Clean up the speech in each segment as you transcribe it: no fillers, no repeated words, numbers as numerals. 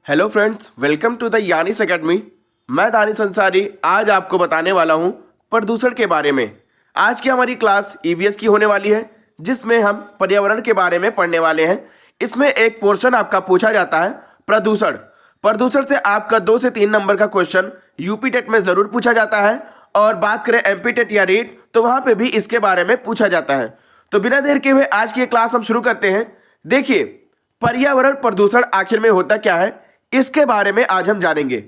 Hello friends, welcome to the यानिस academy. मैं दानिश अंसारी आज आपको बताने वाला हूं प्रदूषण के बारे में। आज की हमारी क्लास ईवीएस की होने वाली है, जिसमें हम पर्यावरण के बारे में पढ़ने वाले हैं। इसमें एक पोर्शन आपका पूछा जाता है प्रदूषण। प्रदूषण से आपका 2 से 3 नंबर का क्वेश्चन यूपी टेट में ज़रूर पूछा जाता है, और बात करें एमपी टेट या रीट तो वहाँ पर भी इसके बारे में पूछा जाता है। तो बिना देर के हुए आज की ये क्लास हम शुरू करते हैं। देखिए, पर्यावरण प्रदूषण आखिर में होता क्या है, इसके बारे में आज हम जानेंगे।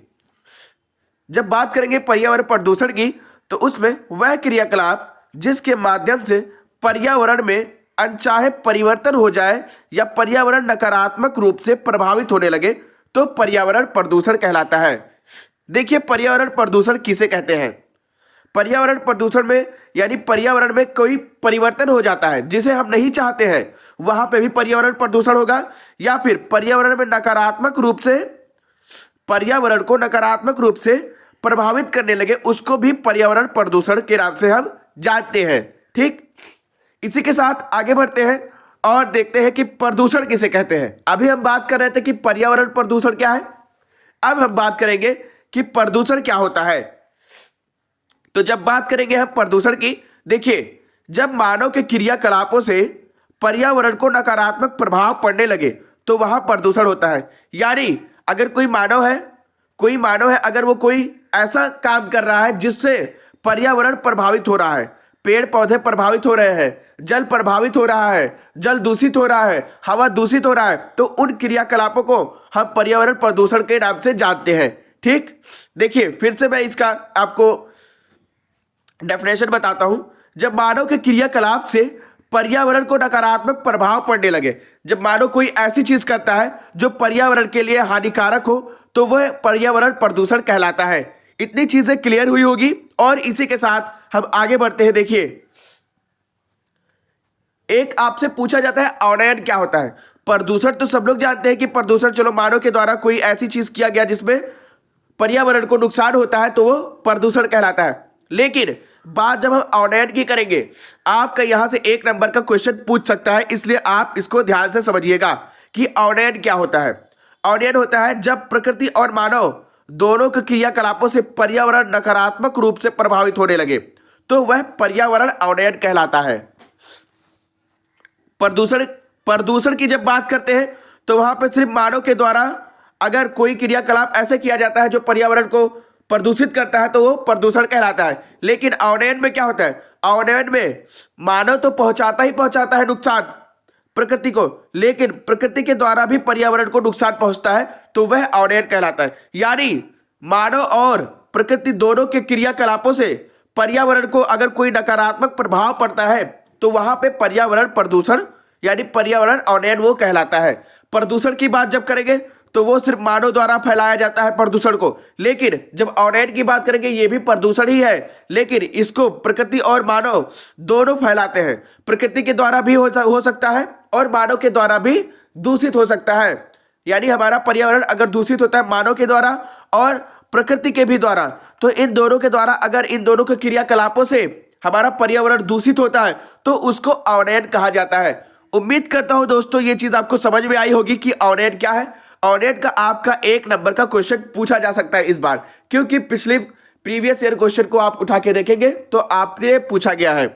जब बात करेंगे पर्यावरण प्रदूषण की, तो उसमें वह क्रियाकलाप जिसके माध्यम से पर्यावरण में अनचाहे परिवर्तन हो जाए या पर्यावरण नकारात्मक रूप से प्रभावित होने लगे, तो पर्यावरण प्रदूषण कहलाता है। देखिए, पर्यावरण प्रदूषण किसे कहते हैं। पर्यावरण प्रदूषण में यानी पर्यावरण में कोई परिवर्तन हो जाता है जिसे हम नहीं चाहते हैं, वहां पे भी पर्यावरण प्रदूषण होगा। या फिर पर्यावरण में नकारात्मक रूप से पर्यावरण को नकारात्मक रूप से प्रभावित करने लगे, उसको भी पर्यावरण प्रदूषण के नाम से हम जानते हैं। ठीक, इसी के साथ आगे बढ़ते हैं और देखते हैं कि प्रदूषण किसे कहते हैं। अभी हम बात कर रहे थे कि पर्यावरण प्रदूषण क्या है, अब हम बात करेंगे कि प्रदूषण क्या होता है। तो जब बात करेंगे हम प्रदूषण की, देखिए, जब मानव के क्रियाकलापों से पर्यावरण को नकारात्मक प्रभाव पड़ने लगे तो वहां प्रदूषण होता है। यानी अगर कोई मानव है, अगर वो कोई ऐसा काम कर रहा है जिससे पर्यावरण प्रभावित हो रहा है, पेड़ पौधे प्रभावित हो रहे हैं, जल प्रभावित हो रहा है, जल दूषित हो रहा है, हवा दूषित हो रहा है, तो उन क्रियाकलापों को हम पर्यावरण प्रदूषण के नाम से जानते हैं। ठीक, देखिए, फिर से मैं इसका आपको डेफिनेशन बताता हूं। जब मानव के क्रियाकलाप से पर्यावरण को नकारात्मक प्रभाव पड़ने लगे, जब मानव कोई ऐसी चीज करता है जो पर्यावरण के लिए हानिकारक हो, तो वह पर्यावरण प्रदूषण कहलाता है। इतनी चीजें क्लियर हुई होगी, और इसी के साथ हम आगे बढ़ते हैं। देखिए, एक आपसे पूछा जाता है अवनयन क्या होता है। प्रदूषण तो सब लोग जानते हैं कि प्रदूषण, चलो, मानव के द्वारा कोई ऐसी चीज किया गया जिसमें पर्यावरण को नुकसान होता है तो वो प्रदूषण कहलाता है। लेकिन बात जब हम अवनयन की करेंगे, आपका यहां से 1 नंबर का क्वेश्चन पूछ सकता है, इसलिए आप इसको ध्यान से समझिएगा कि अवनयन क्या होता है। अवनयन होता है जब प्रकृति और मानव दोनों के क्रियाकलापों से पर्यावरण नकारात्मक रूप से प्रभावित होने लगे, तो वह पर्यावरण अवनयन कहलाता है। प्रदूषण की जब बात करते हैं तो वहां पर सिर्फ मानव के द्वारा अगर कोई क्रियाकलाप ऐसे किया जाता है जो पर्यावरण को प्रदूषित करता है, तो वो प्रदूषण कहलाता है। लेकिन अवनयन में क्या होता है, अवनयन में मानव तो पहुंचाता है नुकसान प्रकृति को, लेकिन प्रकृति के द्वारा भी पर्यावरण को नुकसान पहुंचता है, तो वह अवनयन कहलाता है। यानी मानव और प्रकृति दोनों के क्रियाकलापों से पर्यावरण को अगर कोई नकारात्मक प्रभाव पड़ता है, तो वहां पे पर्यावरण प्रदूषण यानी पर्यावरण अवनयन वो कहलाता है। प्रदूषण की बात जब करेंगे तो वो सिर्फ मानव द्वारा फैलाया जाता है प्रदूषण को, लेकिन जब अवनयन की बात करेंगे ये भी प्रदूषण ही है, लेकिन इसको प्रकृति और मानव दोनों फैलाते हैं। प्रकृति के द्वारा भी हो सकता है और मानव के द्वारा भी दूषित हो सकता है। यानी हमारा पर्यावरण अगर दूषित होता है मानव के द्वारा और प्रकृति के भी द्वारा, तो इन दोनों के द्वारा अगर इन दोनों के क्रियाकलापों से हमारा पर्यावरण दूषित होता है तो उसको अवनयन कहा जाता है। उम्मीद करता हूं दोस्तों ये चीज आपको समझ में आई होगी कि अवनयन क्या है। अवनयन का आपका 1 नंबर का क्वेश्चन पूछा जा सकता है इस बार, क्योंकि पिछले प्रीवियस ईयर क्वेश्चन को आप उठा के देखेंगे तो आपसे पूछा गया है।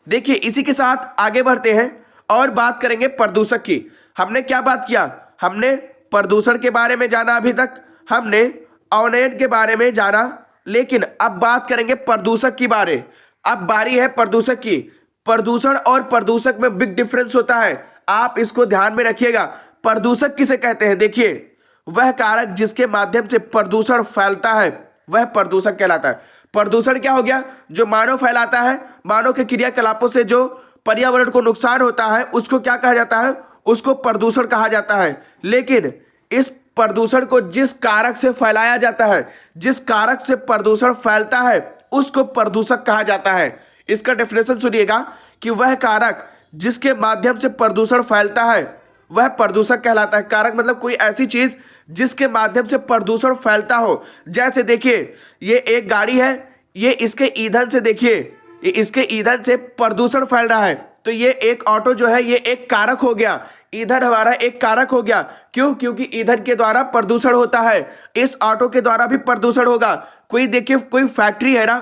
देखिए, इसी के साथ आगे बढ़ते हैं और बात करेंगे प्रदूषक की। हमने क्या बात किया, हमने प्रदूषण के बारे में जाना, अभी तक हमने अवनयन के बारे में जाना, लेकिन अब बात करेंगे प्रदूषक की बारे। अब बारी है प्रदूषक की। प्रदूषण और प्रदूषक में बिग डिफरेंस होता है, आप इसको ध्यान में रखिएगा। प्रदूषक किसे कहते हैं, देखिए, वह कारक जिसके माध्यम से प्रदूषण फैलता है वह प्रदूषक कहलाता है। प्रदूषण क्या हो गया, जो मानव फैलाता है, मानव के क्रियाकलापों से जो पर्यावरण को नुकसान होता है उसको क्या कहा जाता है, उसको प्रदूषण कहा जाता है। लेकिन इस प्रदूषण को जिस कारक से फैलाया जाता है, जिस कारक से प्रदूषण फैलता है, उसको प्रदूषक कहा जाता है। इसका डेफिनेशन सुनिएगा कि वह कारक जिसके माध्यम से प्रदूषण फैलता है वह प्रदूषक कहलाता है। कारक मतलब कोई ऐसी चीज जिसके माध्यम से प्रदूषण फैलता हो। जैसे देखिए, ये एक गाड़ी है, ये इसके ईंधन से, देखिए, ये इसके ईंधन से प्रदूषण फैल रहा है, तो ये एक ऑटो जो है ये एक कारक हो गया, ईंधन हमारा एक कारक हो गया। क्यों? क्योंकि ईंधन के द्वारा प्रदूषण होता है, इस ऑटो के द्वारा भी प्रदूषण होगा। कोई देखिए कोई फैक्ट्री है ना,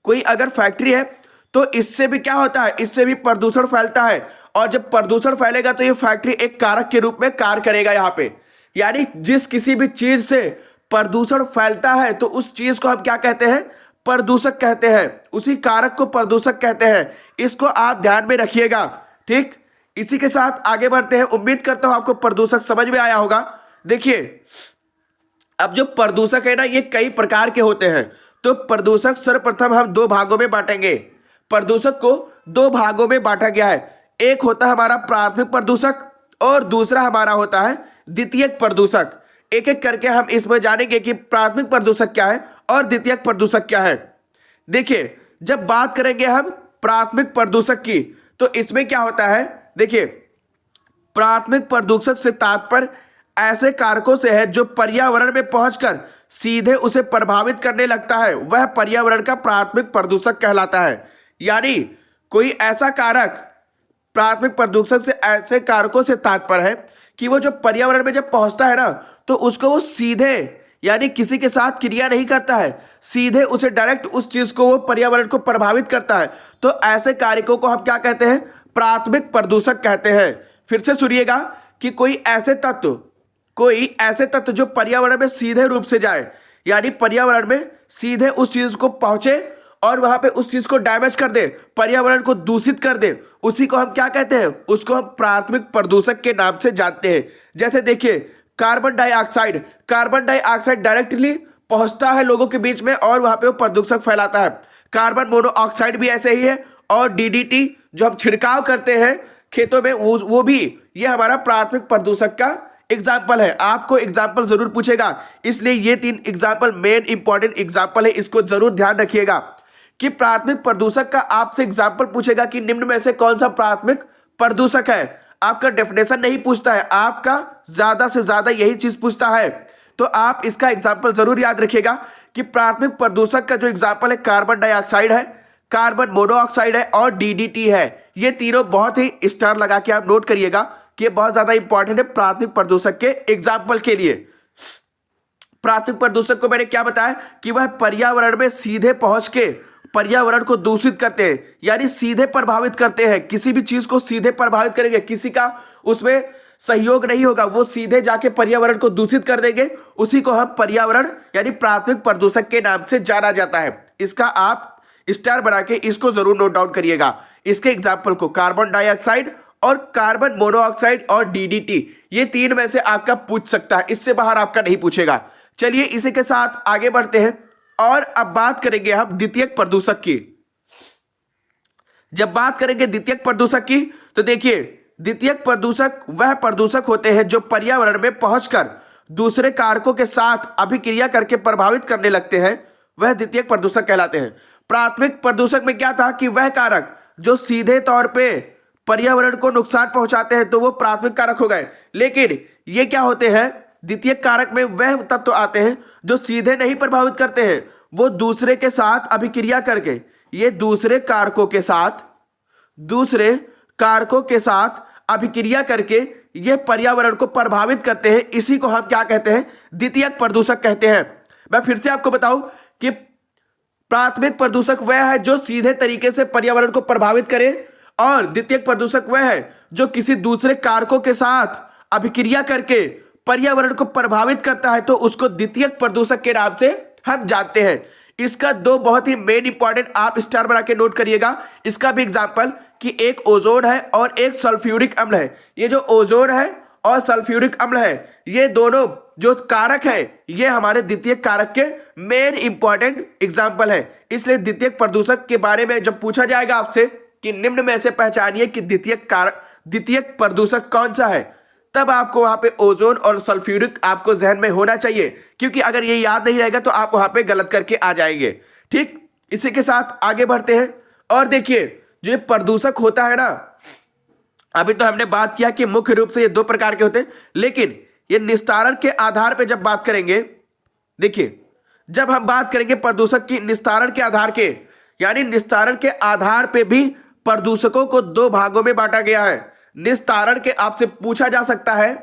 कोई अगर फैक्ट्री है तो इससे भी क्या होता है, इससे भी प्रदूषण फैलता है, और जब प्रदूषण फैलेगा तो ये फैक्ट्री एक कारक के रूप में कार्य करेगा यहाँ पे। यानी जिस किसी भी चीज से प्रदूषण फैलता है तो उस चीज को हम क्या कहते हैं, प्रदूषक कहते हैं, उसी कारक को प्रदूषक कहते हैं। इसको आप ध्यान में रखिएगा, ठीक। इसी के साथ आगे बढ़ते हैं। उम्मीद करता हूं आपको प्रदूषक समझ में आया होगा। देखिए अब जो प्रदूषक है ना ये कई प्रकार के होते हैं। तो प्रदूषक सर्वप्रथम हम दो भागों में बांटेंगे। प्रदूषक को दो भागों में बांटा गया है, एक होता है हमारा प्राथमिक प्रदूषक और दूसरा हमारा होता है द्वितीयक प्रदूषक। एक एक करके हम इसमें जानेंगे कि प्राथमिक प्रदूषक क्या है और द्वितीयक प्रदूषक क्या है। देखिए जब बात करेंगे हम प्राथमिक प्रदूषक की तो इसमें क्या होता है, देखिए प्राथमिक प्रदूषक से तात्पर्य ऐसे कारकों से है जो पर्यावरण में पहुंचकर सीधे उसे प्रभावित करने लगता है, वह पर्यावरण का प्राथमिक प्रदूषक कहलाता है। यानी कोई ऐसा कारक, प्राथमिक प्रदूषक से ऐसे कारकों से तात्पर्य है कि वो जो पर्यावरण में जब पहुंचता है ना तो उसको वो सीधे यानी किसी के साथ क्रिया नहीं करता है, सीधे उसे डायरेक्ट उस चीज को वो पर्यावरण को प्रभावित करता है। तो ऐसे कारकों को हम क्या कहते हैं, प्राथमिक प्रदूषक कहते हैं। फिर से सुनिएगा कि कोई ऐसे तत्व जो पर्यावरण में सीधे रूप से जाए, यानी पर्यावरण में सीधे उस चीज को पहुंचे और वहां पे उस चीज को डैमेज कर दे, पर्यावरण को दूषित कर दे, उसी को हम क्या कहते हैं, उसको हम प्राथमिक प्रदूषक के नाम से जानते हैं। जैसे देखिए कार्बन डाइऑक्साइड डायरेक्टली पहुंचता है लोगों के बीच में और वहां पे वो प्रदूषक फैलाता है। कार्बन मोनोऑक्साइड भी ऐसे ही है, और डीडीटी जो हम छिड़काव करते हैं खेतों में वो भी ये हमारा प्राथमिक प्रदूषक का एग्जाम्पल है। आपको एग्जाम्पल जरूर पूछेगा, इसलिए ये तीन एग्जाम्पल मेन इंपॉर्टेंट एग्जाम्पल है, इसको जरूर ध्यान रखिएगा कि प्राथमिक प्रदूषक का आपसे एग्जाम्पल पूछेगा कि निम्न में से कौन सा प्राथमिक प्रदूषक है। आपका डेफिनेशन नहीं पूछता है, आपका ज्यादा से ज्यादा यही चीज पूछता है। तो आप इसका एग्जाम्पल जरूर याद रखिएगा कि प्राथमिक प्रदूषक का जो एग्जाम्पल है कार्बन डाइऑक्साइड है, कार्बन मोनोऑक्साइड है और डीडीटी है। ये तीनों बहुत ही स्टार लगा के आप नोट करिएगा कि ये बहुत ज्यादा इंपॉर्टेंट है प्राथमिक प्रदूषक के एग्जाम्पल के लिए। प्राथमिक प्रदूषक को मैंने क्या बताया कि वह पर्यावरण में सीधे पहुंच के पर्यावरण को दूषित करते हैं, यानी सीधे प्रभावित करते हैं। किसी भी चीज को सीधे प्रभावित करेंगे, किसी का उसमें सहयोग नहीं होगा, वो सीधे जाके पर्यावरण को दूषित कर देंगे, उसी को हम पर्यावरण यानी प्राथमिक प्रदूषक के नाम से जाना जाता है। इसका आप स्टार बना के इसको जरूर नोट डाउन करिएगा। इसके एग्जाम्पल को कार्बन डाइऑक्साइड और कार्बन मोनोऑक्साइड और डीडीटी, ये तीन में से आपका पूछ सकता है, इससे बाहर आपका नहीं पूछेगा। चलिए इसी के साथ आगे बढ़ते हैं और अब बात करेंगे हम द्वितीयक प्रदूषक की। जब बात करेंगे द्वितीयक प्रदूषक की तो देखिए द्वितीयक प्रदूषक वह प्रदूषक होते हैं जो पर्यावरण में पहुंचकर दूसरे कारकों के साथ अभिक्रिया करके प्रभावित करने लगते हैं, वह द्वितीयक प्रदूषक कहलाते हैं। प्राथमिक प्रदूषक में क्या था कि वह कारक जो सीधे तौर पे पर्यावरण को नुकसान पहुंचाते हैं तो वो प्राथमिक कारक हो गए। लेकिन ये क्या होते हैं, द्वितीयक कारक में वह तत्व आते हैं जो सीधे नहीं प्रभावित करते हैं, वो दूसरे के साथ अभिक्रिया करके, ये दूसरे कारकों के साथ अभिक्रिया करके ये पर्यावरण को प्रभावित करते हैं। इसी को हम क्या कहते हैं, द्वितीयक प्रदूषक कहते हैं। मैं फिर से आपको बताऊं कि प्राथमिक प्रदूषक वह है जो सीधे तरीके से पर्यावरण को प्रभावित करे, और द्वितीयक प्रदूषक वह है जो किसी दूसरे कारकों के साथ अभिक्रिया करके पर्यावरण को प्रभावित करता है, तो उसको द्वितीयक प्रदूषक के नाम से हम जानते हैं। इसका दो बहुत ही मेन इंपॉर्टेंट आप स्टार बना के नोट करिएगा। इसका भी एग्जांपल कि एक ओजोन है और एक सल्फ्यूरिक अम्ल है। ये जो ओजोन है और सल्फ्यूरिक अम्ल है, ये दोनों जो कारक है ये हमारे द्वितीयक कारक के मेन इंपॉर्टेंट एग्जाम्पल है। इसलिए द्वितीयक प्रदूषक के बारे में जब पूछा जाएगा आपसे कि निम्न में से पहचानिए कि द्वितीयक प्रदूषक कौन सा है, तब आपको वहां पे ओजोन और सल्फ्यूरिक आपको जहन में होना चाहिए, क्योंकि अगर ये याद नहीं रहेगा तो आप वहां पे गलत करके आ जाएंगे। ठीक, इसी के साथ आगे बढ़ते हैं और देखिए जो ये प्रदूषक होता है ना, अभी तो हमने बात किया कि मुख्य रूप से ये दो प्रकार के होते हैं, लेकिन ये निस्तारण के आधार पे जब बात करेंगे, देखिए जब हम बात करेंगे प्रदूषक की निस्तारण के आधार के, यानी निस्तारण के आधार पे भी प्रदूषकों को दो भागों में बांटा गया है। निस्तारण के आपसे पूछा जा सकता है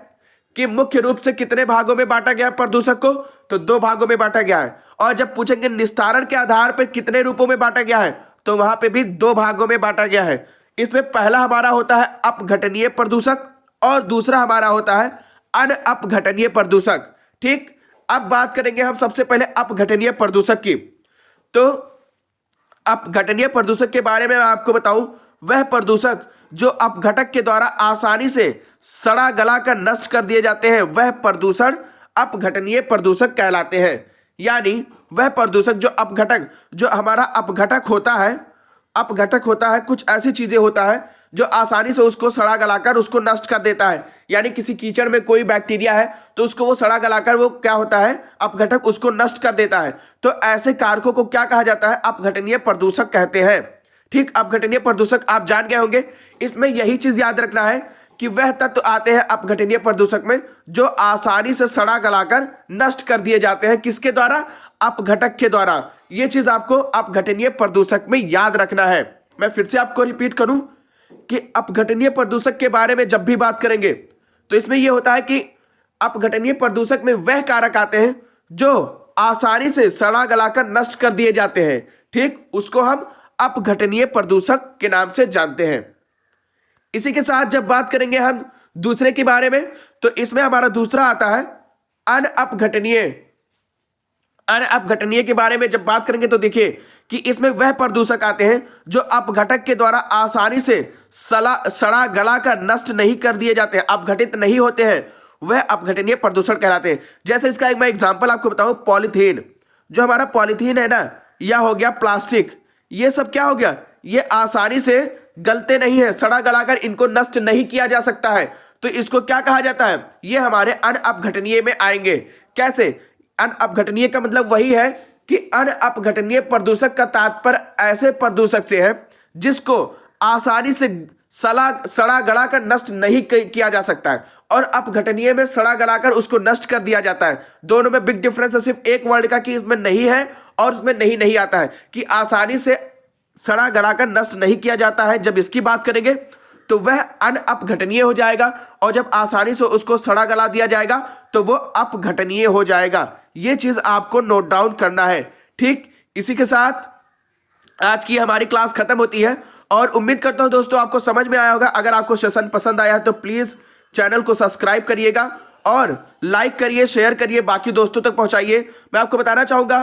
कि मुख्य रूप से कितने भागों में बांटा गया है प्रदूषक को, तो दो भागों में बांटा गया है। और जब पूछेंगे निस्तारण के आधार पर कितने रूपों में बांटा गया है, तो वहां पे भी दो भागों में बांटा गया है। इसमें पहला हमारा होता है अपघटनीय प्रदूषक और दूसरा हमारा होता है अनअपघटनीय प्रदूषक। ठीक, अब बात करेंगे हम सबसे पहले अपघटनीय प्रदूषक की। तो अपघटनीय प्रदूषक के बारे में मैं आपको बताऊं, वह प्रदूषक जो अपघटक के द्वारा आसानी से सड़ा गला कर नष्ट कर दिए जाते हैं, वह प्रदूषण अपघटनीय प्रदूषक कहलाते हैं। यानी वह प्रदूषक जो हमारा अपघटक होता है, कुछ ऐसी चीजें होता है जो आसानी से उसको सड़ा गलाकर उसको नष्ट कर देता है। यानी किसी कीचड़ में कोई बैक्टीरिया है तो उसको वो सड़ा गलाकर वो क्या होता है, अपघटक उसको नष्ट कर देता है। तो ऐसे कारकों को क्या कहा जाता है, अपघटनीय प्रदूषक कहते हैं। ठीक, अपघटनीय प्रदूषक आप जान गए होंगे। इसमें यही चीज याद रखना है कि वह तत्व आते हैं अपघटनीय प्रदूषक में जो आसानी से सड़ा गलाकर नष्ट कर दिए जाते हैं। किसके द्वारा, अपघटक के द्वारा। यह चीज आपको अपघटनीय प्रदूषक में याद रखना है। मैं फिर से आपको रिपीट करूं कि अपघटनीय प्रदूषक के बारे में जब भी बात करेंगे तो इसमें यह होता है कि अपघटनीय प्रदूषक में वह कारक आते हैं जो आसानी से सड़ा गलाकर नष्ट कर दिए जाते हैं। ठीक, उसको हम अपघटनीय प्रदूषक के नाम से जानते हैं। इसी के साथ जब बात करेंगे हम दूसरे के बारे में, तो इसमें हमारा दूसरा आता है अनअपघटनीय। अनअपघटनीय के बारे में जब बात करेंगे तो देखिए कि इसमें वह प्रदूषक आते हैं जो अपघटक के द्वारा आसानी से सड़ा गला कर नष्ट नहीं कर दिए जाते हैं, अपघटित नहीं होते हैं, वह अपघटनीय प्रदूषण कहलाते हैं। जैसे इसका एक मैं एग्जांपल आपको बताऊं, पॉलीथीन। जो हमारा पॉलीथीन है ना, या हो गया प्लास्टिक, ये सब क्या हो गया, ये आसानी से गलते नहीं है, सड़ा गलाकर इनको नष्ट नहीं किया जा सकता है। तो इसको क्या कहा जाता है, ये हमारे अनअपघटनीय में आएंगे। कैसे, अनअपघटनीय का मतलब वही है कि अनअपघटनीय प्रदूषक का तात्पर्य ऐसे प्रदूषक से है जिसको आसानी से सड़ा गलाकर नष्ट नहीं किया जा सकता है, और अपघटनीय में सड़ा गलाकर उसको नष्ट कर दिया जाता है। दोनों में बिग डिफरेंस है सिर्फ एक वर्ड का कि इसमें नहीं है और इसमें नहीं आता है कि आसानी से सड़ा गलाकर नष्ट नहीं किया जाता है। जब इसकी बात करेंगे तो वह अनअपघटनीय हो जाएगा, और जब आसानी से उसको सड़ा गला दिया जाएगा तो वो अपघटनीय हो जाएगा। ये चीज आपको नोट डाउन करना है। ठीक, इसी के साथ आज की हमारी क्लास खत्म होती है, और उम्मीद करता हूं दोस्तों आपको समझ में आया होगा। अगर आपको सेशन पसंद आया है तो प्लीज चैनल को सब्सक्राइब करिएगा और लाइक करिए, शेयर करिए, बाकी दोस्तों तक पहुंचाइए। मैं आपको बताना चाहूंगा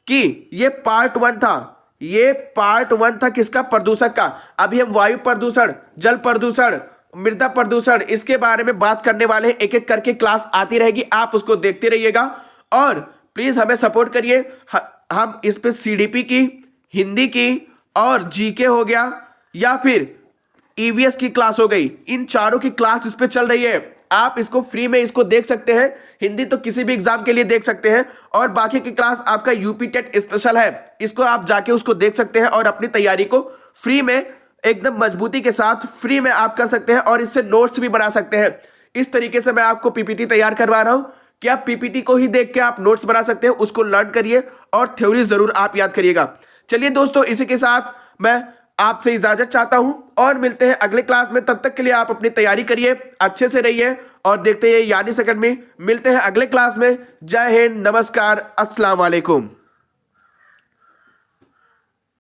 कि ये पार्ट 1 था। ये पार्ट 1 था किसका, प्रदूषक का। अभी हम वायु प्रदूषण, जल प्रदूषण, मृदा प्रदूषण, इसके बारे में बात करने वाले हैं। एक एक करके क्लास आती रहेगी, आप उसको देखते रहिएगा और प्लीज हमें सपोर्ट करिए। हम इस पे सीडीपी की, हिंदी की और जीके हो गया या फिर ईवीएस की क्लास हो गई, इन चारों की क्लास इस पे चल रही है। आप इसको फ्री में इसको देख सकते हैं। हिंदी तो किसी भी एग्जाम के लिए देख सकते हैं, और बाकी की क्लास आपका यूपी टेट स्पेशल है, इसको आप जाके उसको देख सकते हैं और अपनी तैयारी को फ्री में एकदम मजबूती के साथ फ्री में आप कर सकते हैं, और इससे नोट्स भी बना सकते हैं। इस तरीके से मैं आपको पीपीटी तैयार करवा रहा हूं कि आप पीपीटी को ही देख के आप नोट्स बना सकते हैं। उसको लर्न करिए और थ्योरी जरूर आप याद करिएगा। चलिए दोस्तों, इसी के साथ मैं आपसे इजाजत चाहता हूं और मिलते हैं अगले क्लास में। तब तक के लिए आप अपनी तैयारी करिए, अच्छे से रहिए और देखते रहिए यानिस अकेडमी। मिलते हैं अगले क्लास में। जय हिंद, नमस्कार, अस्सलाम वालेकुम।